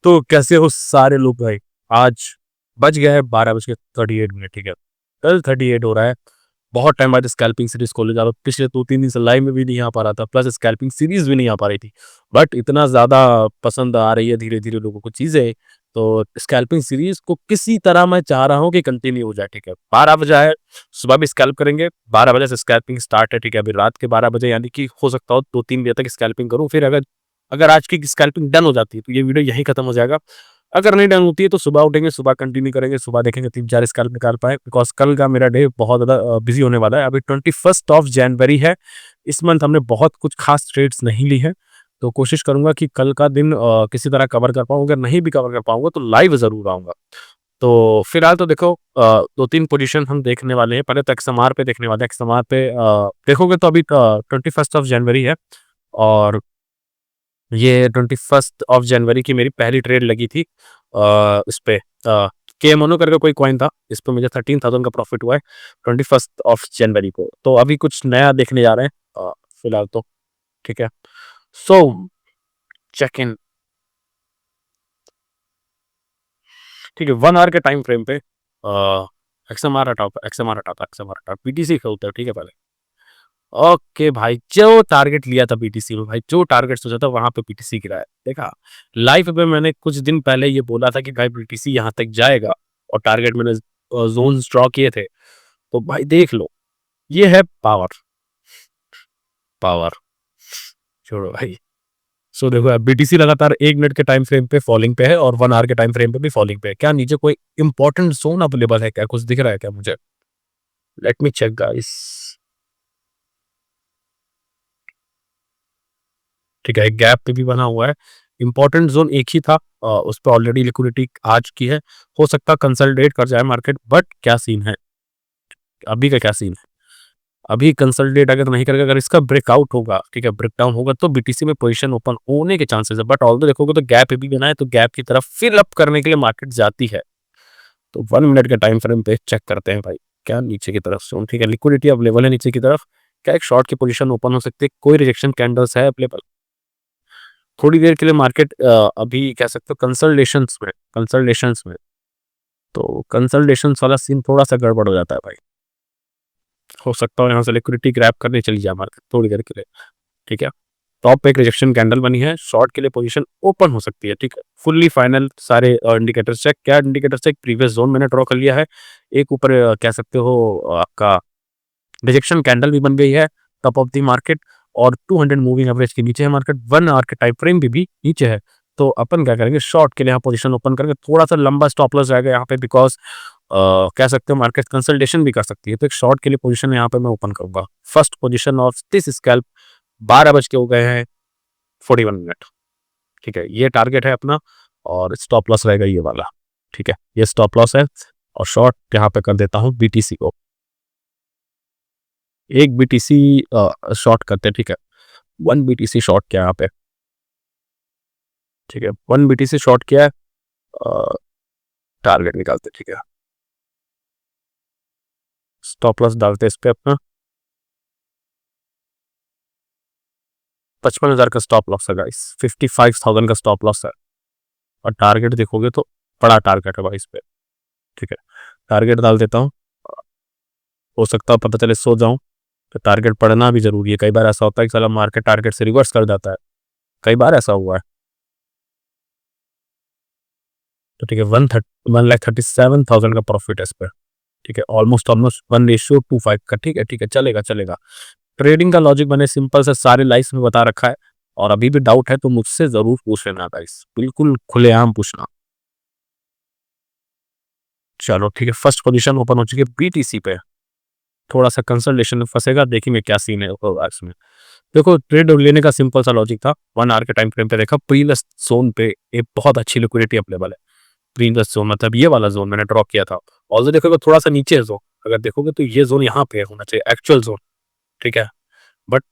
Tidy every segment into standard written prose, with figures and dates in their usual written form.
तो कैसे हो सारे लोग भाई? आज बज गया है 12:38, ठीक है। 12:38 हो रहा है। बहुत टाइम बाद स्कैल्पिंग सीरीज खोलने जा रहा हूँ। पिछले 2-3 दिन से लाइव में भी नहीं आ पा रहा था, प्लस स्कैल्पिंग सीरीज भी नहीं आ पा रही थी। बट इतना ज़्यादा पसंद आ रही है धीरे-धीरे लोगों को चीज़ें, तो स्कैल्पिंग सीरीज को किसी तरह मैं चाह रहा हूँ कि कंटिन्यू हो जाए, ठीक है। 12 बजा है, सुबह भी स्कैल्प करेंगे, 12 बजे से स्कैल्पिंग स्टार्ट है, ठीक है। अभी रात के 12 बजे यानी कि हो सकता हो 2-3 बजे तक स्कैल्पिंग करूँ, फिर अगर अगर आज की स्कैल्पिंग डन हो जाती है, तो ये वीडियो यहीं खत्म हो जाएगा। अगर नहीं डन होती है, तो सुबह उठेंगे, सुबह कंटिन्यू करेंगे, सुबह देखेंगे 3-4 स्कैल्प निकाल पाएँ, बिकॉज़ कल का मेरा डे बहुत ज़्यादा बिज़ी होने वाला है। अभी 21st ऑफ जनवरी है। इस मंथ हमने बहुत कुछ खास ट्रेड्स नहीं ली है, तो कोशिश करूँगा कि कल का दिन किसी तरह कवर कर पाऊँ। अगर नहीं भी कवर कर पाऊँगा, तो लाइव ज़रूर आऊँगा। तो फिलहाल तो देखो 2-3 पोज़ीशन हम देखने वाले हैं। पहले तो एक्सएमआर पे देखने वाले हैं। एक्सएमआर पे देखोगे तो अभी 21st ऑफ जनवरी है, और ये 21st ऑफ जनवरी की मेरी पहली ट्रेड लगी थी इस पे केएमओनो करके कोई कॉइन था। इस पे मुझे 13,000 का प्रॉफिट हुआ है 21st ऑफ जनवरी को। तो अभी कुछ नया देखने जा रहे हैं फिलहाल तो, ठीक है। सो चेक इन, ठीक है। 1 आवर के टाइम फ्रेम पे एक्सएमआर हटाओ, बीटीसी खेलते हो, ठीक है पहले। ओके भाई, जो टारगेट लिया था बीटीसी में, भाई जो टारगेट सोचा था वहां पे बीटीसी गिराया। देखा, लाइव पे मैंने कुछ दिन पहले ये बोला था कि भाई बीटीसी यहाँ तक जाएगा, और टारगेट मैंने जोन ड्रॉ किए थे। तो भाई देख लो, ये है पावर। पावर छोड़ो भाई। सो देखो, बीटीसी लगातार 1 मिनट के टाइम फ्रेम पे फॉलिंग पे है, और 1 आवर के टाइम फ्रेम पे भी फॉलिंग पे है। क्या नीचे कोई इंपॉर्टेंट जोन अवेलेबल है क्या? कुछ दिख रहा है क्या मुझे? Let me check guys. ठीक है, एक गैप पे भी बना हुआ है। इंपॉर्टेंट जोन एक ही था, उस पर ऑलरेडी लिक्विडिटी आ चुकी है। हो सकता है कंसोलिडेट कर जाए मार्केट, बट क्या सीन है अभी का? क्या सीन है अभी? कंसोलिडेट अगर नहीं करेगा, अगर इसका ब्रेकआउट होगा, ठीक है, ब्रेकडाउन होगा, तो बीटीसी में पोजीशन ओपन होने के चांसेस है। बट ऑल्दो देखोगे तो गैप भी बना है, तो गैप की तरफ फिल अप करने के लिए मार्केट जाती है। तो 1 मिनट के टाइम फ्रेम पे चेक करते हैं भाई, क्या नीचे की तरफ से, ठीक है, लिक्विडिटी अवेलेबल है नीचे की तरफ। क्या एक शॉर्ट की पोजीशन ओपन हो सकती है? कोई रिजेक्शन कैंडल्स है अवेलेबल? थोड़ी देर के लिए मार्केट अभी कह सकते हो कंसल्टेशंस में। तो कंसल्टेशंस वाला सीन थोड़ा सा गड़बड़ हो जाता है भाई। हो सकता है यहाँ से लिक्विडिटी ग्रैब करने चली जाए मार्केट थोड़ी देर के लिए, ठीक है। टॉप पे एक रिजेक्शन कैंडल बनी है, शॉर्ट के लिए पोजीशन ओपन हो सकती है, ठीक है। फुल्ली फाइनल सारे इंडिकेटर्स चेक। क्या इंडिकेटर्स चेक? प्रीवियस जोन मैंने ड्रॉ कर लिया है। एक ऊपर कह सकते हो आपका रिजेक्शन कैंडल भी बन गई है टॉप ऑफ द मार्केट, और 200 मूविंग एवरेज के नीचे है मार्केट। 1 आवर के टाइम फ्रेम भी नीचे है। तो अपन क्या करेंगे, शॉर्ट के लिए यहाँ पोजीशन ओपन करेंगे। थोड़ा सा लंबा स्टॉप लॉस जाएगा यहाँ पे, बिकॉज कह सकते हो मार्केट कंसल्टेशन भी कर सकती है। तो एक शॉर्ट के लिए पोजीशन यहाँ पे मैं ओपन करूंगा। First position of this scalp 12 बज के हो गए हैं 41 मिनट, ठीक है। ये टारगेट है अपना, और स्टॉप लॉस रहेगा ये वाला, ठीक है। ये स्टॉप लॉस है, और शॉर्ट यहाँ पे कर देता हूँ बीटीसी को। एक बीटीसी शॉर्ट करते हैं, ठीक है। 1 बीटीसी शॉर्ट किया यहाँ पे, ठीक है। 1 बीटीसी शॉर्ट किया है, टारगेट निकालते, ठीक है। स्टॉप लॉस डालते इस पे अपना 55,000 का स्टॉप लॉस है गाइस, 55,000 का स्टॉप लॉस है। और टारगेट देखोगे तो बड़ा टारगेट है भाई इस पे, ठीक है। टारगेट डाल देता हूँ। हो सकता है पता चले सो जाऊं, तो टारगेट पढ़ना भी जरूरी है। कई बार ऐसा होता है कि साला मार्केट टारगेट से रिवर्स कर जाता है, कई बार ऐसा हुआ है। तो ठीक है, 1,37,000 का प्रॉफिट है इस पर, ठीक है। ऑलमोस्ट ऑलमोस्ट 1:25 का, ठीक है, ठीक है, चलेगा चलेगा। ट्रेडिंग का लॉजिक मैंने सिंपल से सारे लाइव्स में बता रखा है, और अभी भी डाउट है तो मुझसे जरूर पूछ लेना गाइस, बिल्कुल खुलेआम पूछना। चलो ठीक है, फर्स्ट पोजीशन ओपन हो चुकी है बीटीसी पे। थोड़ा सा कंसल्टेशन में फंसेगा, देखेंगे क्या सीन है होगा इसमें। देखो, ट्रेड लेने का सिंपल सा लॉजिक था। 1 आवर के टाइम फ्रेम पे देखा, प्रीवियस जोन पे एक बहुत अच्छी लिक्विडिटी अवेलेबल है। प्रीवियस जोन मतलब ये वाला जोन मैंने ड्रॉ किया था। ऑल्सो देखोगे थोड़ा सा नीचे है जोन, अगर देखोगे तो ये जोन यहाँ पे होना चाहिए एक्चुअल जोन, ठीक है। बट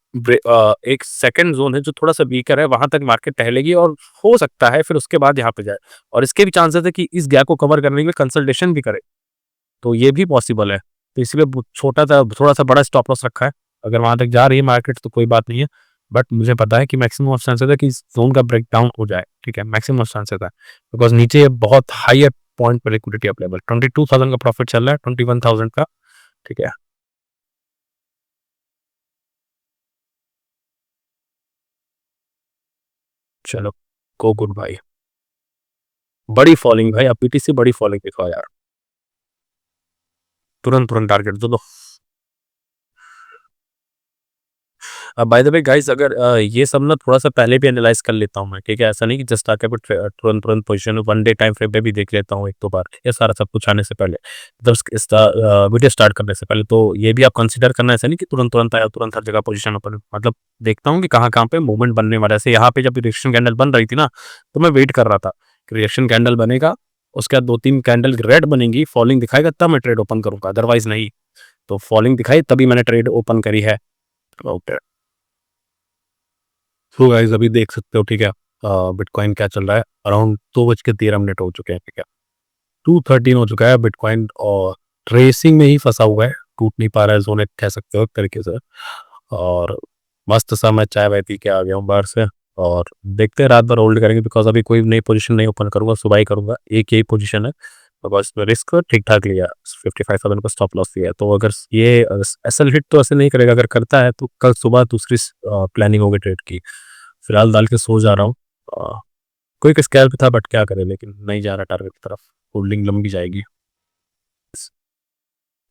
एक सेकंड जोन है जो थोड़ा सा वीकर है, वहां तक मार्केट टहलेगी, और हो सकता है फिर उसके बाद यहाँ पे जाए। और इसके भी चांसेस है कि इस गैप को कवर करने के लिए कंसल्टेशन भी करे, तो ये भी पॉसिबल है। तो इसलिए छोटा सा थोड़ा सा बड़ा स्टॉप लॉस रखा है। अगर वहां तक जा रही है मार्केट तो कोई बात नहीं है, बट मुझे पता है कि मैक्सिमम ऑफ चांसेस है कि इस ज़ोन का ब्रेकडाउन हो जाए, ठीक है? मैक्सिमम ऑफ चांसेस है, बिकॉज़ नीचे बहुत हायर पॉइंट पे लिक्विडिटी अवेलेबल 22,000 का प्रॉफिट चल रहा है, 21,000 का, ठीक है? चलो, गो गुड भाई। बड़ी फॉलिंग भाई, अब बीटीसी बड़ी फॉलिंग दिखाओ यार। तुरंत-तुरंत टारगेट दे दो। बाय द वे गाइस, अगर ये सब ना थोड़ा-सा पहले भी एनालाइज़ कर लेता हूँ मैं, ठीक है? ऐसा नहीं कि जस्ट आके तुरंत-तुरंत position one day time frame पे भी देख लेता हूँ 1-2 बार, ये सारा सब कुछ आने से पहले। मतलब वीडियो स्टार्ट करने से पहले, तो ये भी आप कंसीडर करना, ऐसा नहीं कि तुरंत-तुरंत आया, तुरंत हर जगह पोज़ीशन ओपन, मतलब देखता हूँ कि कहाँ-कहाँ पे मूवमेंट बनने वाला है। जैसे यहाँ पे जब रिएक्शन कैंडल बन रही थी ना, तो मैं वेट कर रहा था कि रिएक्शन कैंडल बनेगा, उसके बाद 2-3 कैंडल रेड बनेंगी, फॉलिंग दिखाएगा, तब मैं ट्रेड ओपन करूँगा, अदरवाइज़ नहीं। तो फॉलिंग दिखाई तभी मैंने ट्रेड ओपन करी है। ओके। सो गाइस, अभी देख सकते हो, ठीक है? बिटकॉइन क्या चल रहा है, अराउंड 2:13 हो चुके हैं, ठीक है? 2:13 हो चुका है बिटकॉइन, और ट्रेसिंग में ही फंसा हुआ है, टूट नहीं पा रहा है, जोन एक कह सकते हो एक तरीके से। और मस्त सा मैं चाय वाय पी के आ गया हूँ बाहर से, और देखते हैं रात भर होल्ड करेंगे, बिकॉज अभी कोई नई पोजीशन नहीं ओपन करूंगा, सुबह ही करूंगा, एक यही पोजीशन है। तो बस रिस्क ठीक ठाक लिया, 55,000 का स्टॉप लॉस लिया है। तो अगर ये एसल हिट तो ऐसे नहीं करेगा, अगर करता है तो कल सुबह दूसरी प्लानिंग होगी ट्रेड की। फिलहाल डाल के सो जा रहा हूँ। क्विक स्कैल्प था, बट क्या करें, लेकिन नहीं जा रहा टारगेट की तरफ, होल्डिंग लंबी जाएगी।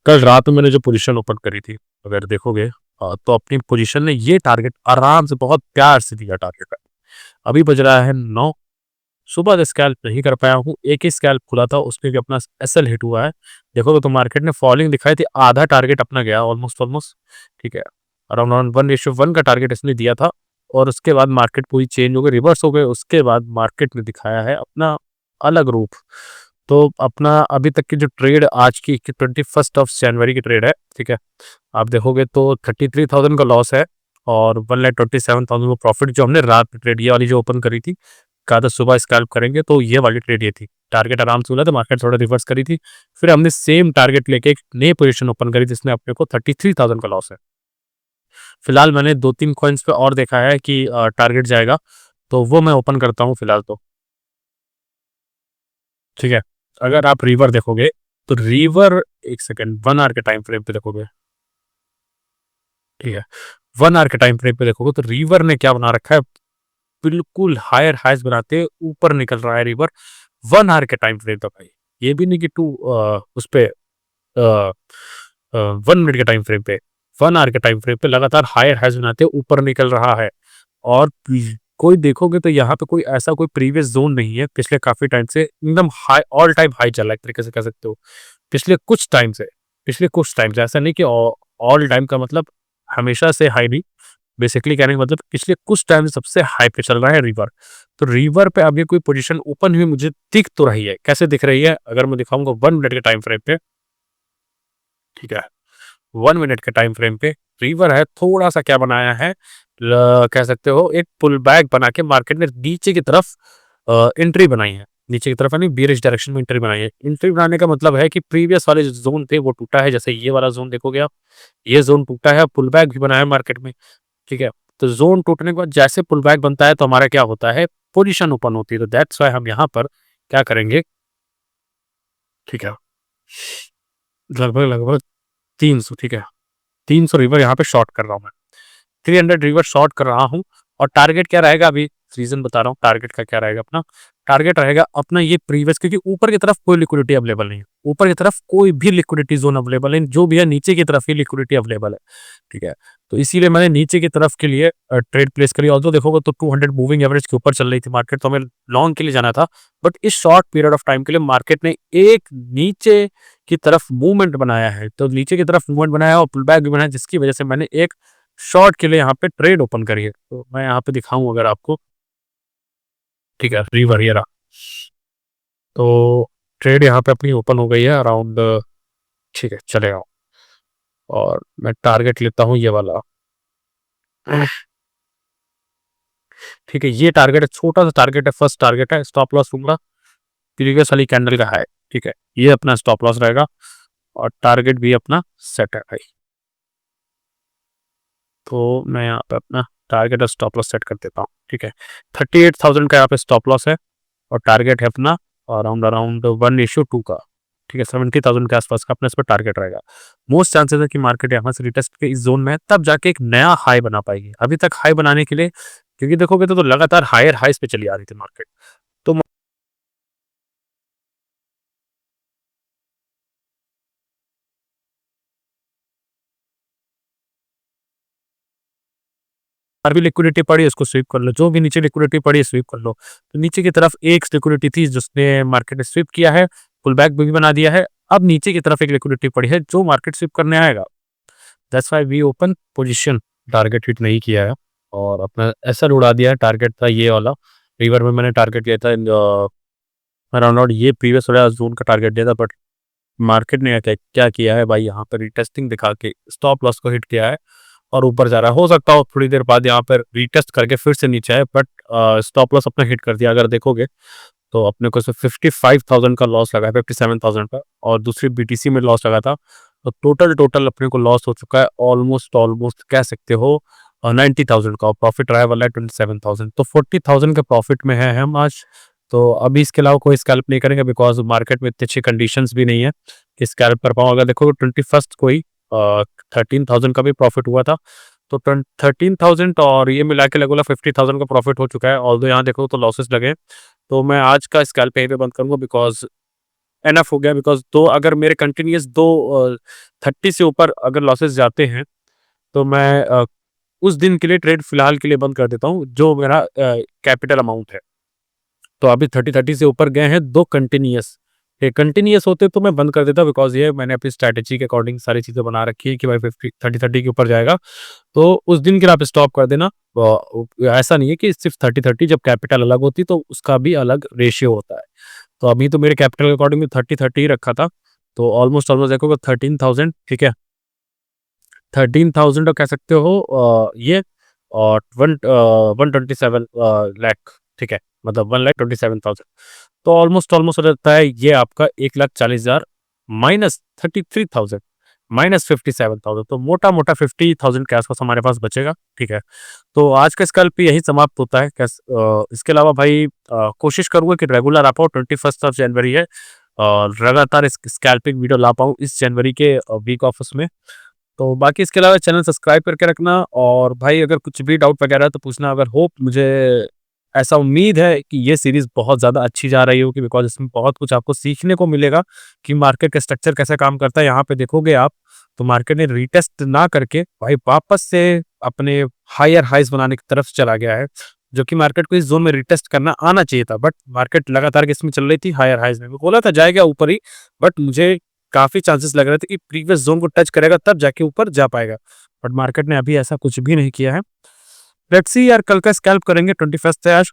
कल रात में मैंने जो पोजीशन ओपन करी थी, अगर देखोगे, तो अपनी पोजीशन ने ये टारगेट आराम से बहुत प्यार से दिया टारगेट है। अभी बज रहा है 9, सुबह स्कैल्प नहीं कर पाया हूँ, एक ही स्कैल्प खुला था, उसमें भी अपना एसएल हिट हुआ है। देखोगे तो मार्केट ने फॉलिंग दिखाई थी, आधा टारगेट अपना गया, ऑलमोस्ट ऑलमोस्ट, ठीक है? अराउंड अराउंड 1:1 का टारगेट इसने दिया था, और उसके बाद मार्केट पूरी चेंज हो गई, रिवर्स हो गए। उसके बाद मार्केट ने दिखाया है अपना अलग रूप। तो अपना अभी तक की जो ट्रेड आज की 21 जनवरी की ट्रेड है, ठीक है? आप देखोगे तो 33,000 का लॉस है, और 1,27,000 का प्रॉफिट, जो हमने रात में ट्रेड ये वाली जो ओपन करी थी, कहा था सुबह स्कैल्प करेंगे, तो ये वाली ट्रेड ये थी। टारगेट आराम से मिला था, मार्केट थोड़ा रिवर्स करी थी, फिर हमने सेम टारगेट लेके एक नई पोजीशन ओपन करी, जिसमें अपने को 33,000 का लॉस है। फिलहाल मैंने 2-3 कॉइन्स पे और देखा है कि टारगेट जाएगा, तो वो मैं ओपन करता हूँ फिलहाल तो, ठीक है? अगर आप रिवर देखोगे, तो रिवर, एक सेकंड, 1 आवर के टाइम फ्रेम पे देखोगे, ठीक है? 1 आवर के टाइम फ्रेम पे देखोगे, तो रिवर ने क्या बना रखा है, बिल्कुल हायर हाइज बनाते ऊपर निकल रहा है रिवर, 1 आवर के टाइम फ्रेम तक भाई। ये भी नहीं कि उस पे 1 मिनट के टाइम फ्रेम पे, 1 आवर के टाइम फ्रेम पे लगातार हायर हाइज बनाते ऊपर निकल रहा है। और कोई देखोगे तो यहाँ पे कोई ऐसा कोई प्रीवियस जोन नहीं है, पिछले काफी टाइम से एकदम हाई, ऑल टाइम हाई चल रहा है, एक तरीके से कह सकते हो। पिछले कुछ टाइम से, ऐसा नहीं कि ऑल टाइम का मतलब हमेशा से हाई नहीं, बेसिकली कहने का मतलब पिछले कुछ टाइम से सबसे हाई पे चल रहा है रिवर। तो रिवर पे अभी कोई पोजीशन ओपन हुई मुझे दिख तो रही है, कैसे दिख रही है, अगर मैं दिखाऊंगा 1 मिनट के टाइम फ्रेम पे, ठीक है? 1 मिनट के टाइम फ्रेम पे रिवर है, थोड़ा-सा क्या बनाया है, कह सकते हो एक पुल बैक बना के मार्केट ने नीचे की तरफ एंट्री बनाई है। नीचे की तरफ यानी बेयरिश डायरेक्शन में एंट्री बनाई है। एंट्री बनाने का मतलब है कि प्रीवियस वाले जो ज़ोन थे वो टूटा है, जैसे ये वाला ज़ोन देखोगे आप, ये ज़ोन टूटा है, पुल बैक भी बनाया है मार्केट में, ठीक है? तो ज़ोन टूटने के बाद जैसे पुल बैक बनता है, तो हमारा क्या होता है, पोजीशन ओपन होती है। तो दैट्स व्हाई हम यहाँ पर क्या करेंगे, ठीक है? लगभग-लगभग 300, ठीक है? 300 रिवर यहाँ पे शॉर्ट कर रहा हूँ मैं। 300 रिवर शॉर्ट कर रहा हूँ, और टारगेट क्या रहेगा, अभी रीजन बता रहा हूँ टारगेट का क्या रहेगा अपना। टारगेट रहेगा अपना ये प्रीवियस, क्योंकि ऊपर की तरफ कोई लिक्विडिटी अवेलेबल नहीं है, ऊपर की तरफ कोई भी लिक्विडिटी जोन अवेलेबल नहीं, जो भी है नीचे की तरफ ही लिक्विडिटी अवेलेबल है, ठीक है? तो इसीलिए मैंने नीचे की तरफ के लिए ट्रेड प्लेस करी। ऑल्सो देखोगे तो 200 मूविंग एवरेज के ऊपर चल रही थी मार्केट, तो हमें लॉन्ग के लिए जाना था, बट इस शॉर्ट पीरियड ऑफ टाइम के लिए मार्केट ने एक नीचे की तरफ मूवमेंट बनाया है, तो नीचे की तरफ मूवमेंट बनाया और पुल बैक भी बनाया, जिसकी वजह से मैंने एक शॉर्ट के लिए यहाँ पे ट्रेड ओपन करी है। तो मैं यहाँ पे दिखाऊं अगर आपको, ठीक है? रिवर ये रहा। तो ट्रेड यहाँ पे अपनी ओपन हो गई है अराउंड, ठीक है, चलेगा। और मैं टारगेट लेता हूँ ये वाला, ठीक है? ये टारगेट है, छोटा सा टारगेट है, फर्स्ट टारगेट है, स्टॉप लॉस लूंगा प्रीवियस वाली कैंडल का है, ठीक है? ये अपना स्टॉप लॉस रहेगा, और टारगेट भी अपना सेट है भाई। तो मैं यहाँ पे अपना टारगेट और स्टॉप लॉस सेट कर देता हूँ, ठीक है। 38,000 का यहाँ पे स्टॉप लॉस है और टारगेट है अपना अराउंड अराउंड 1:2 का, ठीक है। 70,000 के आसपास का अपना इस पर टारगेट रहेगा। मोस्ट चांसेस है कि मार्केट यहाँ से रिटेस्ट के इस जोन में है, तब जाके एक नया हाई बना पाएगी। अभी तक हाई बनाने के लिए, क्योंकि देखोगे तो लगातार हायर हाइस पे चली आ रही थी मार्केट, तो बाहर भी लिक्विडिटी पड़ी है, उसको स्वीप कर लो। जो भी नीचे लिक्विडिटी पड़ी है स्वीप कर लो। तो नीचे की तरफ एक लिक्विडिटी थी जिसने मार्केट ने स्वीप किया है, पुल बैक भी बना दिया है। अब नीचे की तरफ एक लिक्विडिटी पड़ी है जो मार्केट स्वीप करने आएगा। That's why we open position. Target hit नहीं किया है और अपना एसएल उड़ा दिया है। टारगेट था ये वाला, रिवर में मैंने टारगेट किया था अराउंड ये प्रीवियस वाला जोन का टारगेट दिया था, बट मार्केट ने क्या क्या किया है भाई, यहाँ पर रिटेस्टिंग दिखा के स्टॉप लॉस को हिट किया है और ऊपर जा रहा है। हो सकता हो थोड़ी देर बाद यहाँ पर रीटेस्ट करके फिर से नीचे आए, बट स्टॉप लॉस अपना हिट कर दिया। अगर देखोगे तो अपने को 55,000 का लॉस लगा है, 57,000 का, और दूसरी बीटीसी में लॉस लगा था। तो टोटल टोटल अपने को लॉस हो चुका है ऑलमोस्ट ऑलमोस्ट कह सकते हो 90,000 का। प्रॉफिट रहा है वाला है 27,000, तो 40,000 के प्रॉफिट में है हम आज। तो अभी इसके अलावा कोई स्कैल्प नहीं करेंगे, बिकॉज मार्केट में इतनी अच्छी कंडीशंस भी नहीं है कि स्कैल्प कर पाऊँ। अगर देखो 21st कोई 13,000 का भी प्रॉफिट हुआ था, तो 13,000 और ये मिला के लगभग 50,000 का प्रॉफिट हो चुका है। ऑल्दो यहाँ देखो तो लॉसेस लगे, तो मैं आज का स्कैल्प यहीं पे बंद करूंगा, बिकॉज एनफ हो गया। बिकॉज दो अगर मेरे कंटिन्यूस 30 से ऊपर अगर लॉसेस जाते हैं, तो मैं उस दिन के लिए ट्रेड फिलहाल के लिए बंद कर देता हूँ, जो मेरा कैपिटल अमाउंट है। तो अभी 30 से ऊपर गए हैं दो कंटिन्यूस, ये कंटिन्यूस होते तो मैं बंद कर देता, बिकॉज ये मैंने अपनी स्ट्रैटेजी के अकॉर्डिंग सारी चीजें बना रखी है कि भाई 30 के ऊपर जाएगा तो उस दिन के लिए आप स्टॉप कर देना। ऐसा नहीं है कि सिर्फ 30 जब कैपिटल अलग होती तो उसका भी अलग रेशियो होता है। तो अभी तो मेरे कैपिटल के अकॉर्डिंग में 30 ही रखा था, तो ऑलमोस्ट ऑलमोस्ट देखोगे 13,000, ठीक है। 13,000 कह सकते हो ये, और 127 लाख, ठीक है, मतलब 1,27,000। तो ऑलमोस्ट ऑलमोस्ट हो जाता है ये आपका 1,40,000 माइनस 33,000 माइनस 57,000, तो मोटा मोटा 50,000 के आसपास हमारे पास बचेगा, ठीक है। तो आज का स्कैल्प यही समाप्त होता है। इसके अलावा भाई कोशिश करूंगा कि रेगुलर आ पाऊँ। 21 जनवरी है और लगातार इस स्कैल्पिंग वीडियो ला पाऊँ इस जनवरी के वीक ऑफ उसमें। तो बाकी इसके अलावा चैनल सब्सक्राइब करके रखना, और भाई अगर कुछ भी डाउट वगैरह है तो पूछना। अगर होप मुझे ऐसा उम्मीद है कि ये सीरीज बहुत ज़्यादा अच्छी जा रही होगी, बिकॉज इसमें बहुत कुछ आपको सीखने को मिलेगा कि मार्केट का स्ट्रक्चर कैसे काम करता है। यहाँ पे देखोगे आप तो मार्केट ने रीटेस्ट ना करके भाई वापस से अपने हायर हाइज बनाने की तरफ चला गया है, जो कि मार्केट को इस जोन में रीटेस्ट करना आना चाहिए था। बट मार्केट लगातार इसमें चल रही थी हायर हाइज में, बोला था जाएगा ऊपर ही, बट मुझे काफी चांसेस लग रहे थे कि प्रीवियस जोन को टच करेगा तब जाके ऊपर जा पाएगा, बट मार्केट ने अभी ऐसा कुछ भी नहीं किया है। लेट्स सी यार, कल का स्कैल्प करेंगे। 21 है आज।